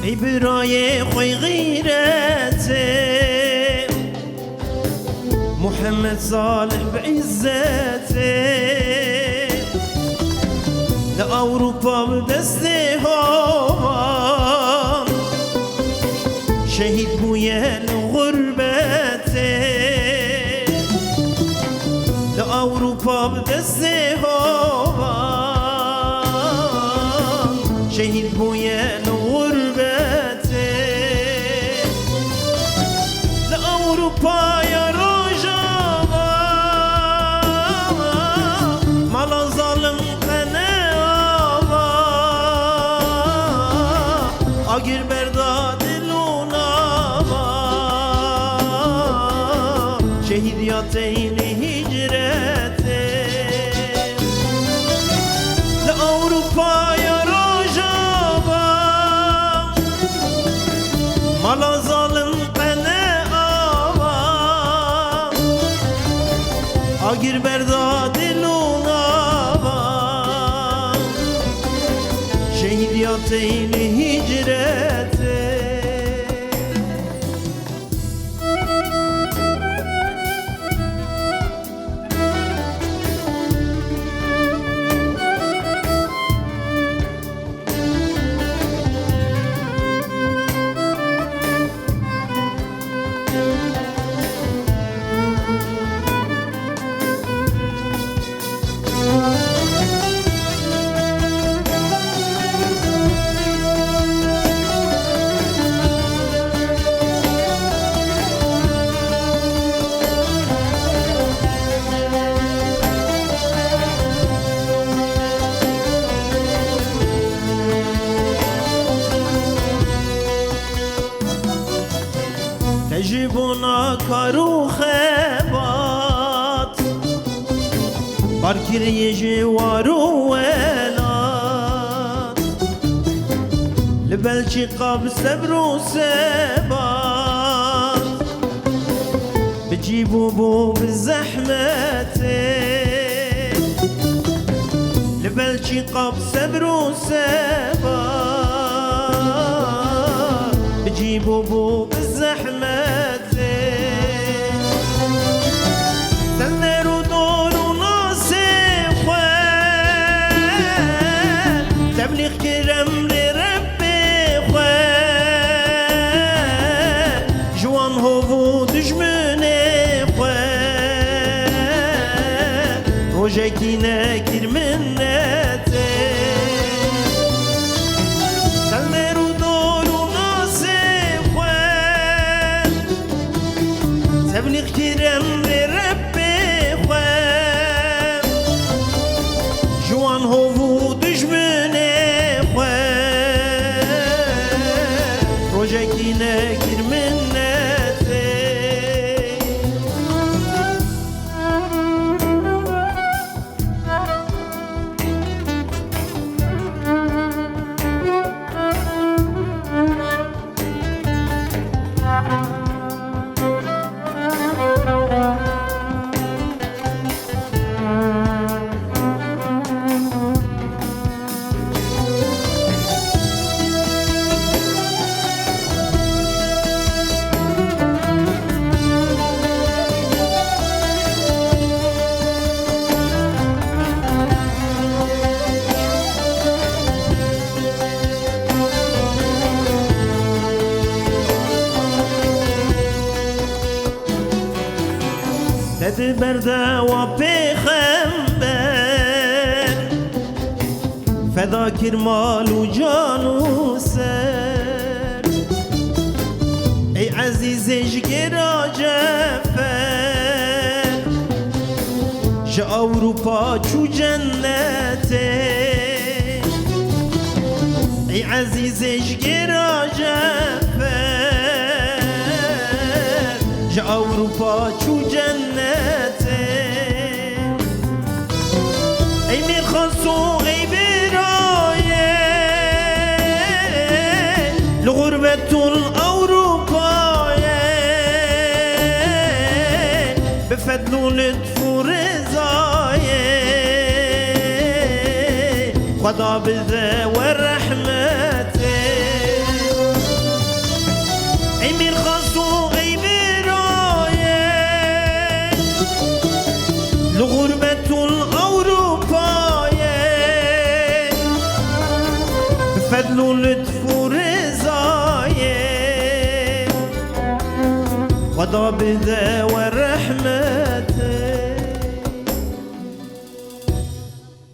ای برای خوی غیرته محمد صالح بعزته لأوروبا بدسته ها شهید بوی الغربته لأوروبا بدسته ها شهید بوی الغربته لأوروبا يا رجاء مالا ظالم قناعا اگر برداد لوناوا شهیدیاتین هجرته لأوروبا يا رجاء مالا ظالم اگر برداد لوناوا شهیدیاتین هجرته تجيبونا كارو خبات باركير يجي وارو ولات لبلشي قاب صبر وثبات بجيبو بو بالزحمة لبلشي قاب صبر وثبات بجيبو بو بالزحمة تنرو دور وناصف خوان تبليغ كرم لربي خوان جوان هو دجمني خوان روجاكي ناكر منتي تنرو دور وناصف خوان تبليغ كرم جوان هو دجمني خوان روجاكي ناكر منتي تد برده و پیغمبر فدا کرمال و جان و سر ای عزیز جگرا جفر جا اوروپا چو جنته ای عزیز جگرا جفر جا اوروپا چو جنته ای میرخواستو ای برایه لغربت الاوروپایه بفضل و لطف و رضایه خدا بذا ورحمته بفضل ولطف ورضاية خدا بده ورحمته